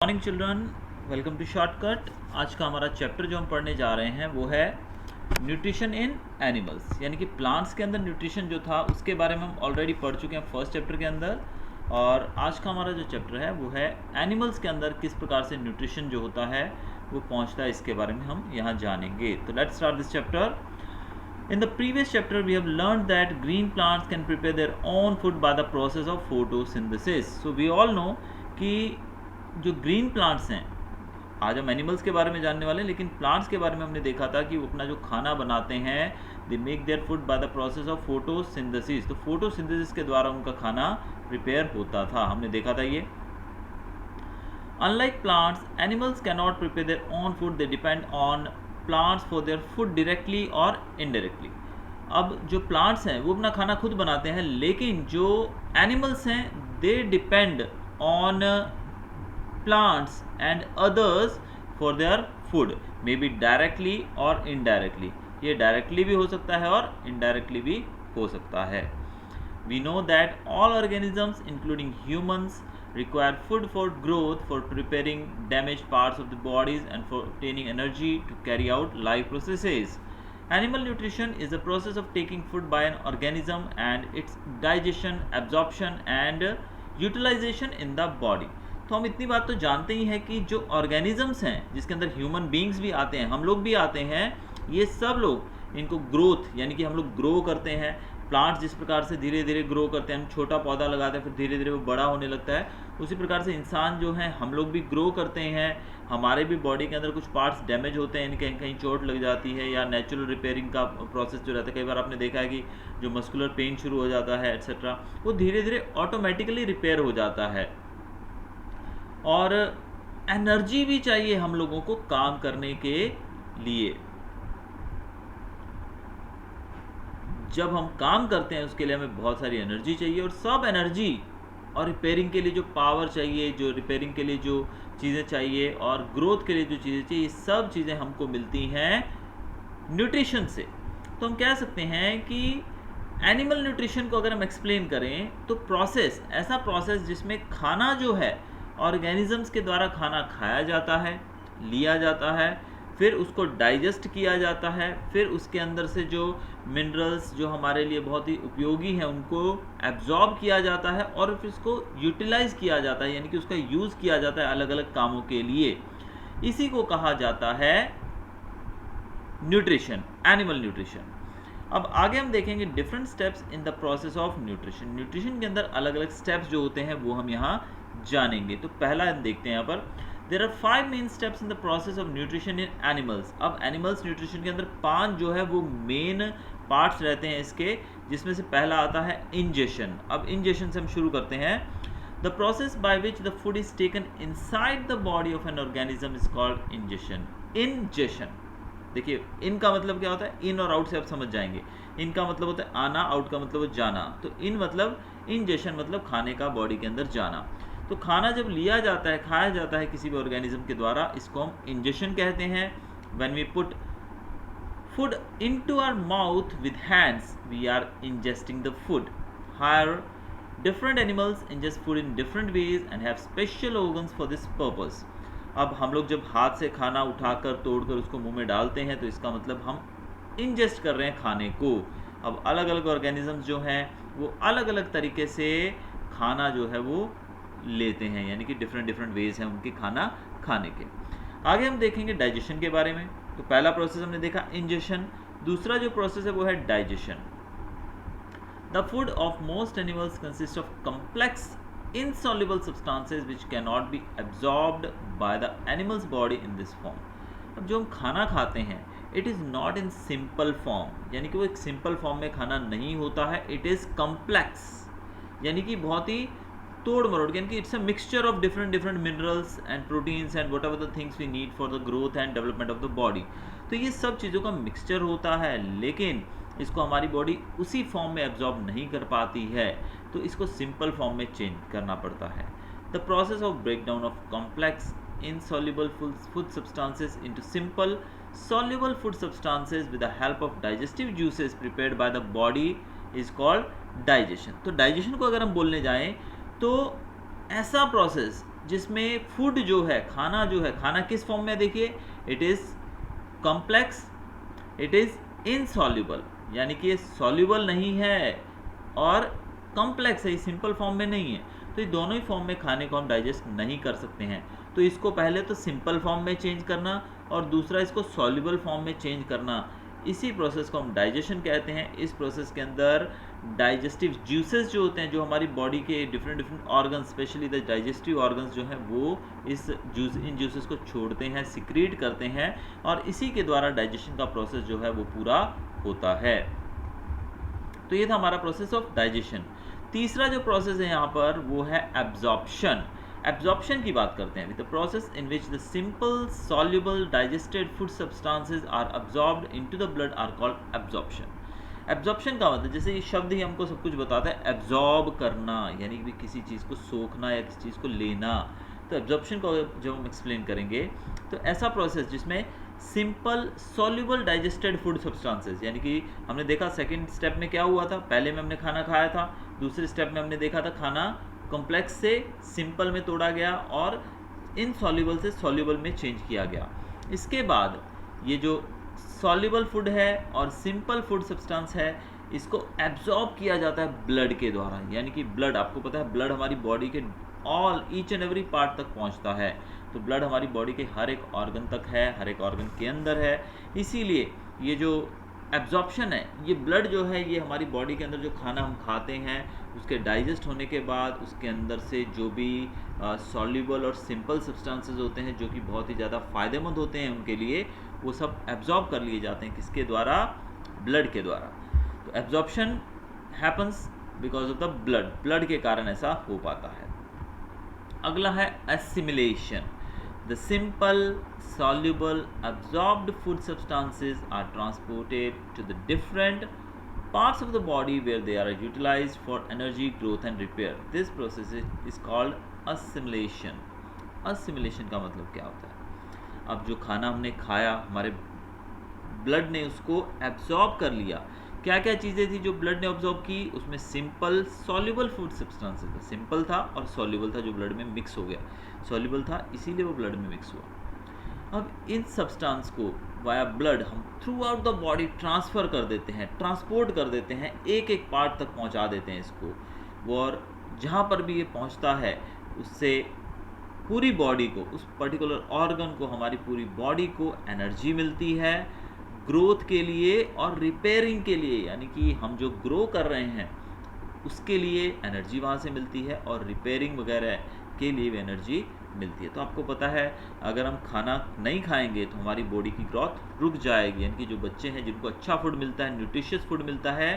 Morning children, welcome to shortcut. आज का हमारा चैप्टर जो हम पढ़ने जा रहे हैं वो है न्यूट्रिशन इन एनिमल्स, यानी कि प्लांट्स के अंदर न्यूट्रिशन जो था उसके बारे में हम ऑलरेडी पढ़ चुके हैं फर्स्ट चैप्टर के अंदर। और आज का हमारा जो चैप्टर है वो है एनिमल्स के अंदर किस प्रकार से न्यूट्रिशन जो होता है वो पहुंचता है, इसके बारे में हम यहाँ जानेंगे। तो let's start this chapter. In the previous chapter, we have learned that green plants can prepare their own food by the process of photosynthesis. So we all know कि जो ग्रीन प्लांट्स हैं, आज हम एनिमल्स के बारे में जानने वाले हैं, लेकिन प्लांट्स के बारे में हमने देखा था कि वो अपना जो खाना बनाते हैं, they make their food by the process of photosynthesis. तो फोटोसिंथेसिस के द्वारा उनका खाना प्रिपेयर होता था, हमने देखा था ये। Unlike plants, animals cannot prepare their own food. They depend on plants for their food directly or indirectly. अब जो प्लांट्स हैं वो अपना खाना खुद बनाते हैं, लेकिन जो एनिमल्स हैं they depend on plants and others for their food, may be directly और इनडायरेक्टली। ये डायरेक्टली भी हो सकता है और इनडायरेक्टली भी हो सकता है। We know that all organisms including humans require food for growth, for preparing damaged parts of the bodies and for obtaining energy to carry out life processes. Animal nutrition is the process of taking food by an organism and its digestion, absorption and utilization in the body. तो हम इतनी बात तो जानते ही हैं कि जो organisms हैं, जिसके अंदर ह्यूमन बींग्स भी आते हैं, हम लोग भी आते हैं, ये सब लोग इनको ग्रोथ, यानी कि हम लोग ग्रो करते हैं। प्लांट्स जिस प्रकार से धीरे धीरे ग्रो करते हैं, हम छोटा पौधा लगाते हैं फिर धीरे धीरे वो बड़ा होने लगता है, उसी प्रकार से इंसान जो है हम लोग भी ग्रो करते हैं। हमारे भी बॉडी के अंदर कुछ पार्ट्स डैमेज होते हैं, कहीं कहीं चोट लग जाती है या नेचुरल रिपेयरिंग का प्रोसेस जो रहता है, कई बार आपने देखा है कि जो मस्कुलर पेन शुरू हो जाता है एट्सेट्रा, वो धीरे धीरे ऑटोमेटिकली रिपेयर हो जाता है। और एनर्जी भी चाहिए हम लोगों को काम करने के लिए। जब हम काम करते हैं उसके लिए हमें बहुत सारी एनर्जी चाहिए, और सब एनर्जी और रिपेयरिंग के लिए जो पावर चाहिए, जो रिपेयरिंग के लिए जो चीज़ें चाहिए और ग्रोथ के लिए जो चीज़ें चाहिए, ये सब चीज़ें हमको मिलती हैं न्यूट्रिशन से। तो हम कह सकते हैं कि एनिमल न्यूट्रिशन को अगर हम एक्सप्लेन करें तो प्रोसेस, ऐसा प्रोसेस जिसमें खाना जो है ऑर्गेनिजम्स के द्वारा खाना खाया जाता है, लिया जाता है, फिर उसको डाइजेस्ट किया जाता है, फिर उसके अंदर से जो मिनरल्स जो हमारे लिए बहुत ही उपयोगी हैं उनको एब्जॉर्ब किया जाता है और फिर उसको यूटिलाइज किया जाता है, यानी कि उसका यूज़ किया जाता है अलग अलग कामों के लिए। इसी को कहा जाता है न्यूट्रिशन, एनिमल न्यूट्रिशन। अब आगे हम देखेंगे different steps in the process of nutrition. Nutrition के अंदर अलग अलग स्टेप्स जो होते हैं वो हम यहाँ जानेंगे। तो पहला हम देखते हैं यहाँ पर, there are 5 main steps in the process of nutrition in animals. अब एनिमल्स न्यूट्रिशन के अंदर 5 जो है वो मेन पार्ट्स रहते हैं इसके, जिसमें से पहला आता है इंजेशन। अब इंजेशन से हम शुरू करते हैं। The process by which the food is taken inside the body of an organism is called ingestion. Ingestion, देखिए इन का मतलब क्या होता है, इन और आउट से आप समझ जाएंगे। इन का मतलब होता है आना, आउट का मतलब जाना। तो इन मतलब इंजेशन मतलब खाने का बॉडी के अंदर जाना। तो खाना जब लिया जाता है, खाया जाता है किसी भी ऑर्गेनिज्म के द्वारा, इसको हम इंजेशन कहते हैं। When we put food into our mouth with hands we are ingesting the food. Higher different animals ingest food in different ways and have special organs for this purpose. अब हम लोग जब हाथ से खाना उठाकर तोड़कर उसको मुंह में डालते हैं तो इसका मतलब हम इंजेस्ट कर रहे हैं खाने को। अब अलग अलग ऑर्गेनिजम्स जो हैं वो अलग अलग तरीके से खाना जो है वो लेते हैं, यानी कि डिफरेंट वेज हैं उनके खाना खाने के। आगे हम देखेंगे डाइजेशन के बारे में। तो पहला प्रोसेस हमने देखा इंजेशन, दूसरा जो प्रोसेस है वो है digestion. The food of most animals consist of complex insoluble substances which cannot be absorbed by the animal's body in this form. अब जो हम खाना खाते हैं it is not in simple form, यानी कि वो एक सिंपल फॉर्म में खाना नहीं होता है, it is complex, यानी कि बहुत ही तोड़ मरोड़, यानी कि it's a mixture of different minerals and proteins and whatever the things we need for the growth and development of the body. तो ये सब चीज़ों का मिक्सचर होता है, लेकिन इसको हमारी बॉडी उसी फॉर्म में एब्जॉर्ब नहीं कर पाती है, तो इसको सिंपल फॉर्म में चेंज करना पड़ता है। The process of break down of complex insoluble food substances into simple soluble food substances with the help of digestive juices prepared by the body is called digestion। तो digestion को अगर हम बोलने जाएं तो ऐसा प्रोसेस जिसमें फूड जो है, खाना किस फॉर्म में, देखिए it is complex, it is insoluble, यानी कि ये सॉल्युबल नहीं है और कॉम्प्लेक्स है, ये सिंपल फॉर्म में नहीं है। तो ये दोनों ही फॉर्म में खाने को हम डाइजेस्ट नहीं कर सकते हैं। तो इसको पहले तो सिंपल फॉर्म में चेंज करना और दूसरा इसको सॉल्युबल फॉर्म में चेंज करना, इसी प्रोसेस को हम डाइजेशन कहते हैं। इस प्रोसेस के अंदर डाइजेस्टिव जूसेस जो होते हैं, जो हमारी बॉडी के different organ, specially the digestive organs जो हैं, वो इन जूसेस को छोड़ते हैं, सिक्रीट करते हैं और इसी के द्वारा डाइजेशन का प्रोसेस जो है वो पूरा होता है। तो ये था हमारा प्रोसेस ऑफ डाइजेशन। तीसरा जो प्रोसेस है यहाँ पर वो है एब्जॉर्प्शन। एब्जॉर्प्शन की बात करते हैं, with the process in which the simple soluble digested food substances are absorbed into the blood are called absorption. Absorption का मतलब, जैसे ये शब्द ही हमको सब कुछ बताता है, एब्जॉर्ब करना यानी कि किसी चीज़ को सोखना या किसी चीज़ को लेना। तो एब्जॉर्प्शन को जब हम एक्सप्लेन करेंगे तो ऐसा प्रोसेस जिसमें simple soluble digested food substances, यानी कि हमने देखा सेकंड स्टेप में क्या हुआ था, पहले में हमने खाना खाया था, दूसरे स्टेप में हमने देखा था खाना कॉम्प्लेक्स से सिंपल में तोड़ा गया और इनसॉल्युबल से सॉल्युबल में चेंज किया गया। इसके बाद ये जो सॉल्युबल फूड है और सिंपल फूड सब्सटेंस है, इसको एब्जॉर्ब किया जाता है ब्लड के द्वारा, यानी कि ब्लड, आपको पता है ब्लड हमारी बॉडी के ईच एंड एवरी पार्ट तक पहुंचता है। तो ब्लड हमारी बॉडी के हर एक ऑर्गन तक है, हर एक ऑर्गन के अंदर है। इसीलिए ये जो एब्जॉर्प्शन है, ये ब्लड जो है ये हमारी बॉडी के अंदर जो खाना हम खाते हैं उसके डाइजेस्ट होने के बाद उसके अंदर से जो भी सॉल्युबल और सिंपल सब्सटेंसेस होते हैं जो कि बहुत ही ज़्यादा फ़ायदेमंद होते हैं उनके लिए, वो सब एब्जॉर्ब कर लिए जाते हैं, किसके द्वारा, ब्लड के द्वारा। तो absorption happens because of the blood के कारण ऐसा हो पाता है। अगला है assimilation. The simple soluble absorbed food substances are transported to the different parts of the body where they are utilized for energy, growth and repair. This process is called assimilation. Assimilation का मतलब क्या होता है? अब जो खाना हमने खाया, हमारे ब्लड ने उसको एब्जॉर्ब कर लिया। क्या क्या चीज़ें थी जो ब्लड ने ऑब्जॉर्ब की? उसमें सिंपल सॉल्युबल फूड सब्सटेंसेस था, सिंपल था और सॉल्युबल था जो ब्लड में मिक्स हो गया। सॉल्युबल था इसीलिए वो ब्लड में मिक्स हुआ। अब इन सब्सटेंस को वाया ब्लड हम through out the body transfer कर देते हैं, ट्रांसपोर्ट कर देते हैं, एक एक पार्ट तक पहुंचा देते हैं इसको। और जहाँ पर भी ये पहुंचता है उससे पूरी बॉडी को, उस पर्टिकुलर ऑर्गन को, हमारी पूरी बॉडी को एनर्जी मिलती है ग्रोथ के लिए और रिपेयरिंग के लिए, यानी कि हम जो ग्रो कर रहे हैं उसके लिए एनर्जी वहाँ से मिलती है और रिपेयरिंग वगैरह के लिए भी एनर्जी मिलती है। तो आपको पता है अगर हम खाना नहीं खाएंगे तो हमारी बॉडी की ग्रोथ रुक जाएगी, यानी कि जो बच्चे हैं जिनको अच्छा फूड मिलता है, न्यूट्रिशियस फूड मिलता है,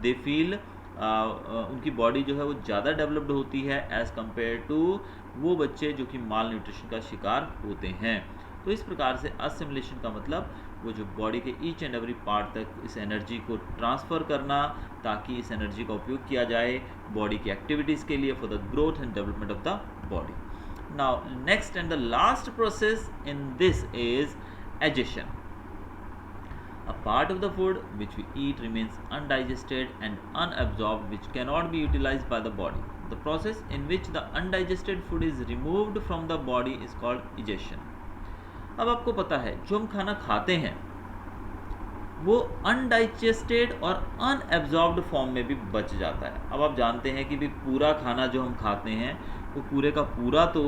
दे फील उनकी बॉडी जो है वो ज़्यादा डेवलप्ड होती है एज़ कम्पेयर टू वो बच्चे जो कि माल न्यूट्रिशन का शिकार होते हैं। तो इस प्रकार से असिमिलेशन का मतलब वो जो बॉडी के ईच एंड एवरी पार्ट तक इस एनर्जी को ट्रांसफ़र करना, ताकि इस एनर्जी का उपयोग किया जाए बॉडी की एक्टिविटीज़ के लिए, for the growth and development of the body. Now next and the last process in this is digestion. A part of the food which we eat remains undigested and unabsorbed, which cannot be utilized by the body. The process in which the undigested food is removed from the body is called digestion. अब आपको पता है जो हम खाना खाते हैं वो अनडाइजेस्टेड और अनएब्जॉर्ब्ड फॉर्म में भी बच जाता है। अब आप जानते हैं कि भी पूरा खाना जो हम खाते हैं वो पूरे का पूरा तो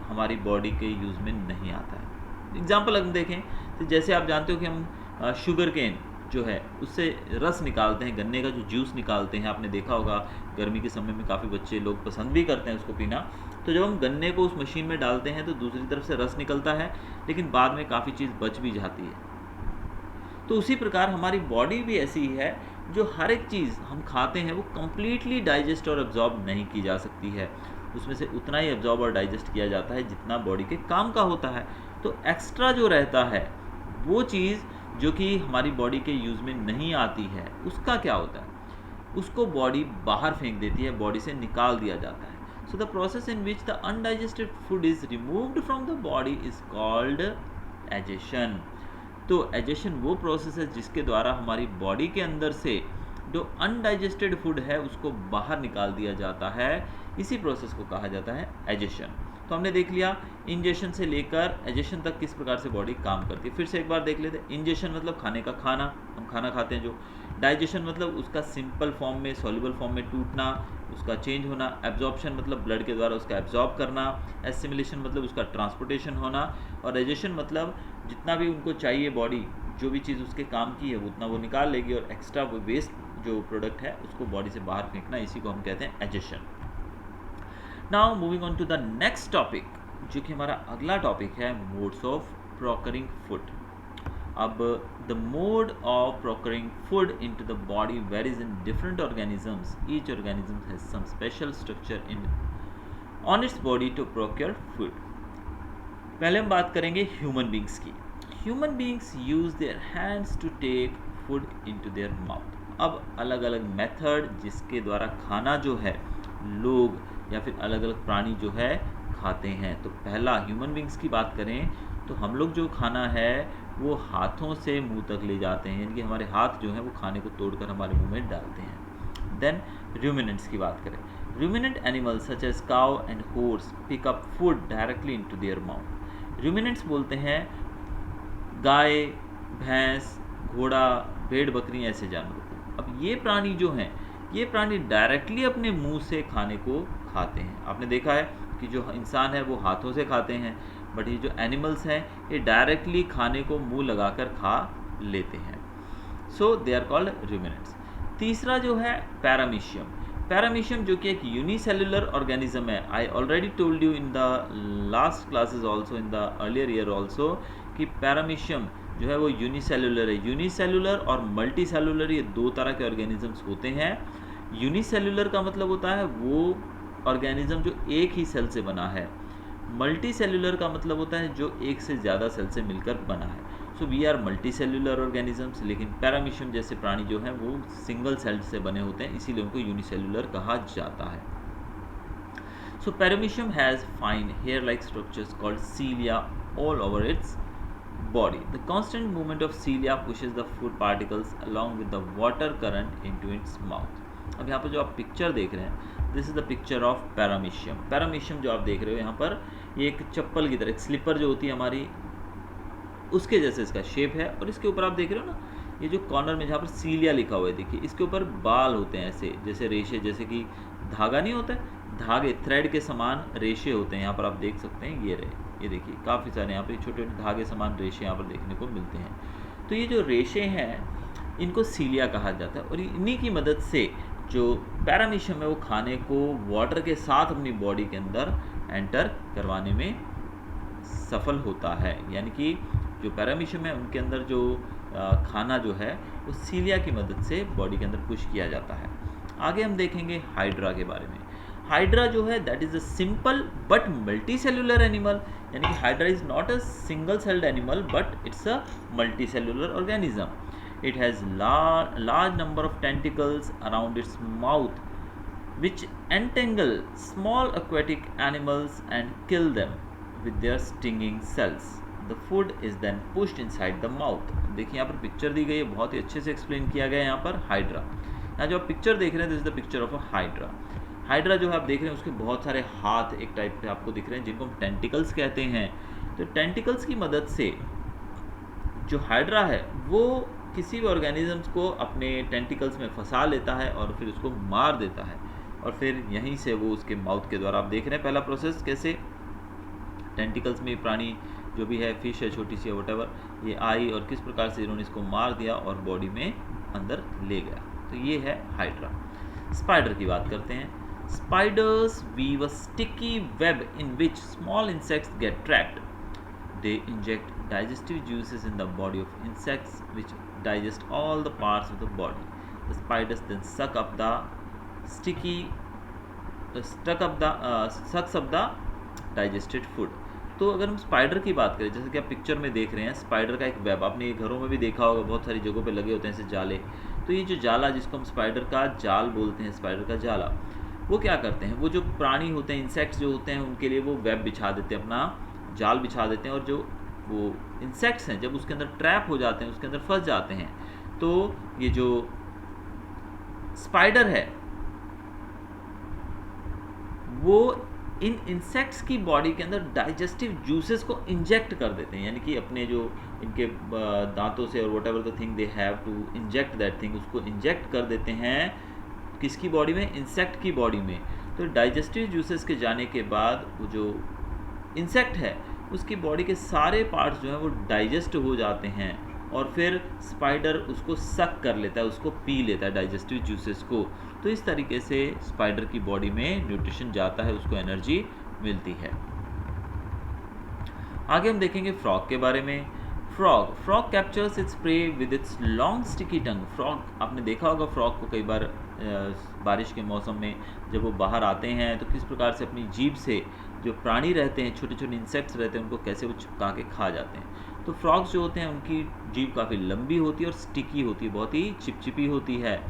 हमारी बॉडी के यूज़ में नहीं आता है। एग्जाम्पल अगर देखें तो जैसे आप जानते हो कि हम शुगर केन जो है उससे रस निकालते हैं, गन्ने का जो जूस निकालते हैं, आपने देखा होगा गर्मी के समय में काफ़ी बच्चे लोग पसंद भी करते हैं उसको पीना। तो जब हम गन्ने को उस मशीन में डालते हैं तो दूसरी तरफ से रस निकलता है, लेकिन बाद में काफ़ी चीज़ बच भी जाती है। तो उसी प्रकार हमारी बॉडी भी ऐसी ही है, जो हर एक चीज़ हम खाते हैं वो कम्प्लीटली डाइजेस्ट और एब्जॉर्ब नहीं की जा सकती है, उसमें से उतना ही एब्जॉर्ब और डाइजेस्ट किया जाता है जितना बॉडी के काम का होता है। तो एक्स्ट्रा जो रहता है वो चीज़ जो कि हमारी बॉडी के यूज़ में नहीं आती है, उसका क्या होता है, उसको बॉडी बाहर फेंक देती है, बॉडी से निकाल दिया जाता है। So the process in which the undigested food is removed from the body is called digestion. तो डाइजेशन वो प्रोसेस है जिसके द्वारा हमारी बॉडी के अंदर से जो अनडाइजेस्टेड फूड है उसको बाहर निकाल दिया जाता है। इसी प्रोसेस को कहा जाता है डाइजेशन। तो हमने देख लिया इंजेशन से लेकर एजेशन तक किस प्रकार से बॉडी काम करती है। फिर से एक बार देख लेते हैं। इंजेशन मतलब खाने का खाना, हम खाना खाते हैं जो। डाइजेशन मतलब उसका सिंपल फॉर्म में, सॉल्युबल फॉर्म में टूटना, उसका चेंज होना। एब्जॉर्प्शन मतलब ब्लड के द्वारा उसका एब्जॉर्ब करना। एसिमिलेशन मतलब उसका ट्रांसपोर्टेशन होना। और एजेशन मतलब जितना भी उनको चाहिए बॉडी, जो भी चीज़ उसके काम की है वो उतना वो निकाल लेगी, और एक्स्ट्रा वो वेस्ट जो प्रोडक्ट है उसको बॉडी से बाहर फेंकना, इसी को हम कहते हैं egestion. Now moving on to the next topic, जो कि हमारा अगला टॉपिक है, मोड्स ऑफ प्रोकरिंग फूड। अब the mode of procuring food into the body varies in different organisms. Each organism has some special structure in on its body to procure food. पहले हम बात करेंगे ह्यूमन बींग्स की। Human beings use their hands to take food into their mouth. अब अलग अलग method जिसके द्वारा खाना जो है लोग या फिर अलग अलग प्राणी जो है खाते हैं। तो पहला ह्यूमन बींग्स की बात करें तो हम लोग जो खाना है वो हाथों से मुंह तक ले जाते हैं, यानी कि हमारे हाथ जो है वो खाने को तोड़कर हमारे मुंह में डालते हैं। देन रूमिनेंट्स की बात करें, ruminant animals such as cow and horse pick up food directly into their mouth. Ruminants बोलते हैं गाय, भैंस, घोड़ा, भेड़, बकरी ऐसे जानवरों को। अब ये प्राणी जो हैं, ये प्राणी डायरेक्टली अपने मुंह से खाने को खाते हैं। आपने देखा है कि जो इंसान है वो हाथों से खाते हैं, बट ये जो एनिमल्स हैं ये डायरेक्टली खाने को मुंह लगाकर खा लेते हैं। सो दे आर कॉल्ड रूमिनेंट्स। तीसरा जो है पैरामीशियम। पैरामीशियम जो कि एक यूनिसेलुलर ऑर्गेनिज्म है। I already told you in the last classes also, in the earlier year also, कि पैरामीशियम जो है वो यूनिसेलुलर है। यूनिसेलुलर और मल्टी सेलुलर ये दो तरह के ऑर्गेनिजम्स होते हैं। यूनिसेलुलर का मतलब होता है वो ऑर्गेनिज्म जो एक ही सेल से बना है। मल्टी सेलुलर का मतलब होता है जो एक से ज़्यादा सेल से मिलकर बना है। So we are multicellular organisms, लेकिन पैरामीशियम जैसे प्राणी जो हैं वो सिंगल सेल से बने होते हैं, इसीलिए उनको यूनिसेलुलर कहा जाता है। So paramecium has fine hair like structures called cilia all over its body. The constant movement of cilia pushes the food particles along with the water current into its mouth. अब यहाँ पर जो आप picture देख रहे हैं, this is the picture of paramecium. Paramecium जो आप देख रहे हो यहाँ पर, ये एक चप्पल की तरह, एक स्लीपर जो होती है हमारी, उसके जैसे इसका शेप है। और इसके ऊपर आप देख रहे हो ना, ये जो कॉर्नर में जहाँ पर सीलिया लिखा हुआ है, देखिए इसके ऊपर बाल होते हैं ऐसे, जैसे रेशे, जैसे कि धागा नहीं होता है, धागे, थ्रेड के समान रेशे होते हैं। यहाँ पर आप देख सकते हैं, ये रहे, ये देखिए काफ़ी सारे यहाँ पे छोटे छोटे धागे समान रेशे यहाँ पर देखने को मिलते हैं। तो ये जो रेशे हैं इनको सीलिया कहा जाता है, और इन्हीं की मदद से जो पैरामीशियम है वो खाने को वाटर के साथ अपनी बॉडी के अंदर एंटर करवाने में सफल होता है। यानी कि जो पैरामीशियम है उनके अंदर जो खाना जो है वो सीलिया की मदद से बॉडी के अंदर पुश किया जाता है। आगे हम देखेंगे हाइड्रा के बारे में। हाइड्रा जो है that is a simple but multi cellular animal, यानी कि hydra is not a single celled animal but it's a multi cellular organism. It has large number of tentacles around its mouth which entangle small aquatic animals and kill them with their stinging cells. The food is then pushed inside the mouth. देखिए यहाँ पर picture दी गई है, बहुत ही अच्छे से explain किया गया है यहाँ पर हाइड्रा। यहाँ जो आप पिक्चर देख रहे हैं this is the picture of a hydra. Hydra जो है आप देख रहे हैं उसके बहुत सारे हाथ एक टाइप के आपको दिख रहे हैं जिनको हम टेंटिकल्स कहते हैं। तो टेंटिकल्स की मदद से जो हाइड्रा है वो किसी भी ऑर्गेनिजम्स को अपने टेंटिकल्स में फंसा लेता है और फिर उसको मार देता है, और फिर यहीं से वो उसके माउथ के द्वारा, आप देख रहे हैं पहला प्रोसेस कैसे टेंटिकल्स में प्राणी जो भी है, फिश है छोटी सी वटेवर, ये आई और किस प्रकार से इन्होंने इसको मार दिया और बॉडी में अंदर ले गया। तो ये है हाइड्रा। स्पाइडर की बात करते हैं। Spiders weave a sticky web in which small insects get trapped. They inject digestive juices in the body of insects which digest all the parts of the body. The spiders then sucks up the digested food. तो अगर हम spider की बात करें, जैसे कि आप picture में देख रहे हैं स्पाइडर का एक वेब, आपने घरों में भी देखा होगा, बहुत सारी जगहों पे लगे होते हैं ऐसे जाले। तो ये जो जाला जिसको हम स्पाइडर का जाल बोलते हैं, स्पाइडर का जाला, वो क्या करते हैं, वो जो प्राणी होते हैं, इंसेक्ट्स जो होते हैं, उनके लिए वो वेब बिछा देते हैं, अपना जाल बिछा देते हैं, और जो वो इंसेक्ट्स हैं जब उसके अंदर ट्रैप हो जाते हैं, उसके अंदर फंस जाते हैं, तो ये जो स्पाइडर है वो इन इंसेक्ट्स की बॉडी के अंदर डाइजेस्टिव जूसेस को इंजेक्ट कर देते हैं, यानी कि अपने जो इनके दांतों से और whatever the thing they have to inject that thing, उसको इंजेक्ट कर देते हैं किसकी बॉडी में, इंसेक्ट की बॉडी में। तो डाइजेस्टिव जूसेस के जाने के बाद वो जो इंसेक्ट है उसकी बॉडी के सारे पार्ट्स जो हैं वो डाइजेस्ट हो जाते हैं और फिर स्पाइडर उसको सक कर लेता है, उसको पी लेता है डाइजेस्टिव जूसेस को। तो इस तरीके से स्पाइडर की बॉडी में न्यूट्रिशन जाता है, उसको एनर्जी मिलती है। आगे हम देखेंगे फ्रॉग के बारे में। Frog captures its prey with its long sticky tongue. Frog, आपने देखा होगा फ्रॉग को कई बार बारिश के मौसम में जब वो बाहर आते हैं तो किस प्रकार से अपनी जीभ से जो प्राणी रहते हैं, छोटे छोटे इंसेक्ट्स रहते हैं, उनको कैसे वो चिपका के खा जाते हैं। तो फ्रॉग्स जो होते हैं उनकी जीभ काफ़ी लंबी होती है और स्टिकी होती है, बहुत ही चिपचिपी होती है।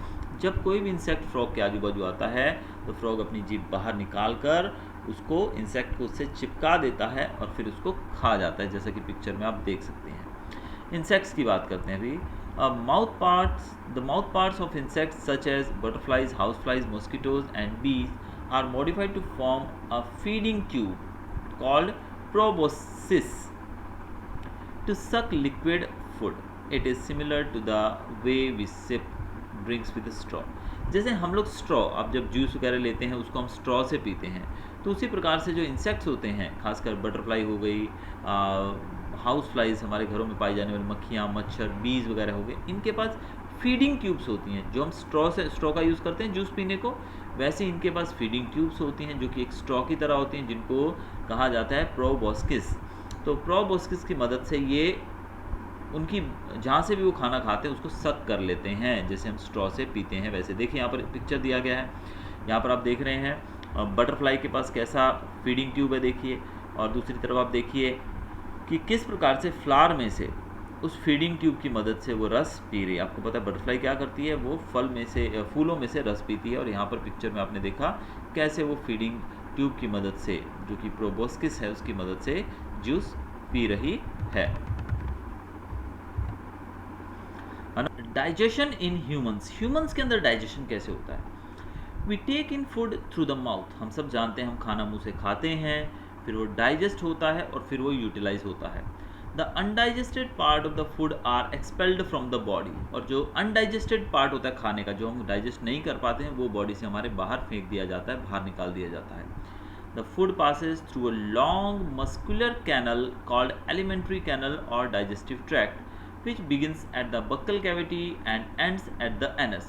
जब कोई भी इंसेक्ट फ्रॉग के आजू बाजू आता है तो फ्रॉग अपनी जीभ बाहर निकाल कर उसको, इंसेक्ट को उससे चिपका देता है और फिर उसको खा जाता है, जैसा कि पिक्चर में आप देख सकते हैं। इंसेक्ट्स की बात करते हैं अभी। The mouth parts of insects such as butterflies, houseflies, mosquitoes and bees are modified to form a feeding tube called proboscis to suck liquid food. It is similar to the way we sip drinks with a straw. जैसे हम लोग straw, आप जब juice वगैरह लेते हैं उसको हम स्ट्रॉ से पीते हैं, तो उसी प्रकार से जो इंसेक्ट्स होते हैं, खासकर बटरफ्लाई हो गई, हाउस फ्लाइज हमारे घरों में पाई जाने वाली मक्खियाँ, मच्छर, बीज वगैरह हो गए, इनके पास फीडिंग ट्यूब्स होती हैं। जो हम स्ट्रॉ का यूज़ करते हैं जूस पीने को, वैसे इनके पास फीडिंग ट्यूब्स होती हैं जो कि एक स्ट्रॉ की तरह होती हैं, जिनको कहा जाता है प्रोबोस्किस। तो प्रोबोस्किस की मदद से ये उनकी जहाँ से भी वो खाना खाते हैं उसको सक कर लेते हैं, जैसे हम स्ट्रॉ से पीते हैं वैसे। देखिए यहाँ पर पिक्चर दिया गया है, यहाँ पर आप देख रहे हैं बटरफ्लाई के पास कैसा फीडिंग ट्यूब है देखिए, और दूसरी तरफ आप देखिए कि किस प्रकार से फ्लावर में से उस फीडिंग ट्यूब की मदद से वो रस पी रही है। आपको पता है बटरफ्लाई क्या करती है, वो फूलों में से रस पीती है, और यहाँ पर पिक्चर में आपने देखा कैसे वो फीडिंग ट्यूब की मदद से, जो कि प्रोबोस्किस है, उसकी मदद से जूस पी रही है। डाइजेशन इन ह्यूमंस के अंदर डाइजेशन कैसे होता है? We take in food through the mouth. हम सब जानते हैं हम खाना मुंह से खाते हैं, फिर वो डाइजेस्ट होता है और फिर वो यूटिलाइज होता है। The undigested part of the food are expelled from the body. और जो अनडाइजेस्टेड पार्ट होता है खाने का, जो हम डाइजेस्ट नहीं कर पाते हैं, वो बॉडी से हमारे बाहर फेंक दिया जाता है, बाहर निकाल दिया जाता है। The food passes through a long muscular canal called alimentary canal और digestive tract which begins at the buccal cavity and ends at the anus।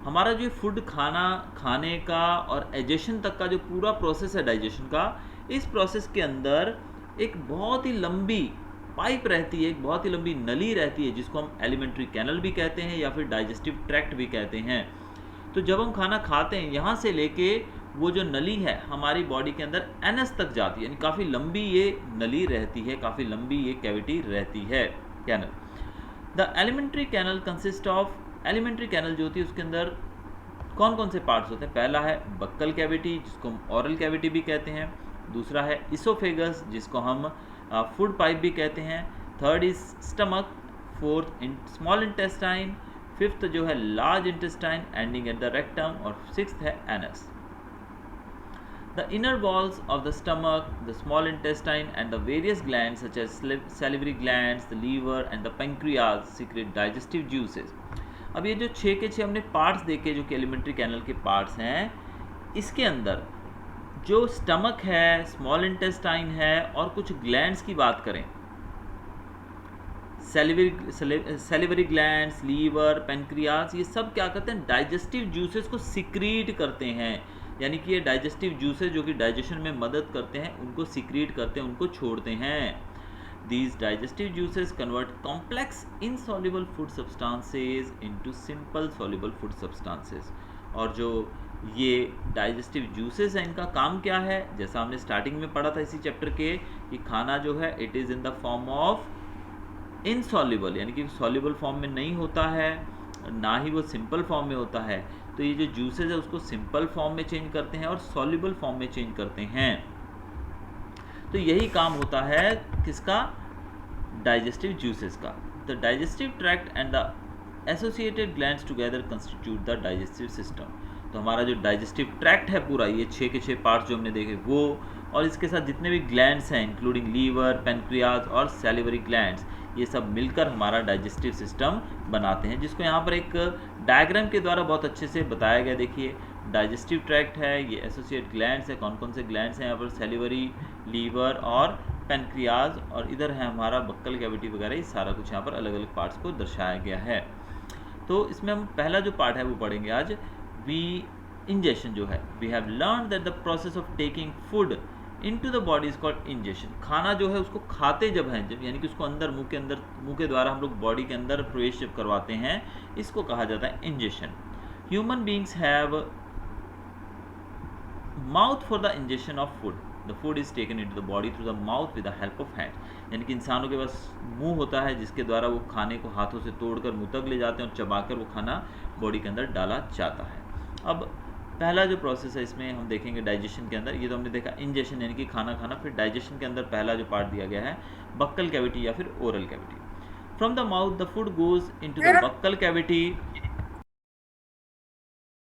हमारा जो फूड खाने का और एजेशन तक का जो पूरा प्रोसेस है डाइजेशन का, इस प्रोसेस के अंदर एक बहुत ही लंबी पाइप रहती है, एक बहुत ही लंबी नली रहती है, जिसको हम एलिमेंट्री कैनल भी कहते हैं या फिर डाइजेस्टिव ट्रैक्ट भी कहते हैं। तो जब हम खाना खाते हैं, यहाँ से लेके वो जो नली है हमारी बॉडी के अंदर एनस तक जाती है, यानी काफ़ी लंबी ये नली रहती है, काफ़ी लंबी ये कैविटी रहती है, canal. The alimentary canal consist of, alimentary canal जो होती है उसके अंदर कौन कौन से पार्ट्स होते हैं? पहला है बक्कल कैविटी, जिसको हम ऑरल कैविटी भी कहते हैं। दूसरा है इसोफेगस, जिसको हम फूड पाइप भी कहते हैं। Third is stomach, fourth small intestine, fifth जो है large intestine ending at the rectum, और सिक्स्थ है anus. The inner walls of the stomach, the small intestine and the various glands such as salivary glands, the liver and the pancreas secrete digestive juices। अब ये जो 6 के 6 हमने parts देखे जो कि एलिमेंट्री कैनल के पार्ट्स हैं, इसके अंदर जो स्टमक है, स्मॉल इंटेस्टाइन है और कुछ ग्लैंड्स की बात करें, सेलिवरी ग्लैंड्स, लीवर, पेनक्रियाज, ये सब क्या करते हैं? डाइजेस्टिव जूसेस को सिक्रीट करते हैं, यानी कि ये डाइजेस्टिव जूसेस जो कि डाइजेशन में मदद करते हैं उनको सिक्रीट करते हैं, उनको छोड़ते हैं। These digestive juices convert complex insoluble food substances into simple soluble food substances. और जो ये डाइजेस्टिव जूसेस हैं, इनका काम क्या है? जैसा हमने स्टार्टिंग में पढ़ा था इसी चैप्टर के, कि खाना जो है it is in the form of insoluble, यानी कि सॉल्युबल फॉर्म में नहीं होता है, ना ही वो सिंपल फॉर्म में होता है। तो ये जो जूसेस है उसको सिंपल फॉर्म में चेंज करते हैं और सॉल्युबल फॉर्म में चेंज करते हैं। तो यही काम होता है किसका? डाइजेस्टिव जूसेस का। The digestive tract and the associated glands together constitute the digestive system. तो हमारा जो डाइजेस्टिव ट्रैक्ट है पूरा, ये 6 के 6 पार्ट्स जो हमने देखे वो, और इसके साथ जितने भी ग्लैंड्स हैं इंक्लूडिंग लीवर, पेनक्रियाज और सैलिवरी ग्लैंड्स, ये सब मिलकर हमारा डाइजेस्टिव सिस्टम बनाते हैं, जिसको यहाँ पर एक डायग्राम के द्वारा बहुत अच्छे से बताया गया। देखिए डाइजेस्टिव ट्रैक्ट है, ये एसोसिएट ग्लैंड्स है, कौन कौन से ग्लैंड्स हैं यहाँ पर, सैलिवरी, लीवर और पेनक्रियाज, और इधर है हमारा बक्कल कैविटी वगैरह, ये सारा कुछ यहाँ पर अलग अलग पार्ट्स को दर्शाया गया है। तो इसमें हम पहला जो पार्ट है वो पढ़ेंगे आज, वी इंजेशन जो है। We have learn that the process of taking food into the body is called ingestion. खाना जो है उसको खाते जब हैं, जब यानी कि उसको अंदर मुंह के द्वारा हम लोग बॉडी के अंदर प्रवेश जब करवाते हैं, इसको कहा जाता है ingestion. Human beings have mouth for the ingestion of food. The food is taken into the body through the mouth with the help of hand. यानी कि इंसानों के पास मुंह होता है जिसके द्वारा वो खाने को हाथों से तोड़कर मुंह तक ले जाते हैं और चबाकर वो खाना बॉडी के अंदर डाला जाता है। अब पहला जो प्रोसेस है इसमें हम देखेंगे डाइजेशन के अंदर, ये तो हमने देखा इंजेशन यानी कि खाना खाना, फिर डाइजेशन के अंदर पहला जो पार्ट दिया गया है बक्कल कैविटी या फिर oral cavity. From the mouth the food goes into the buccal cavity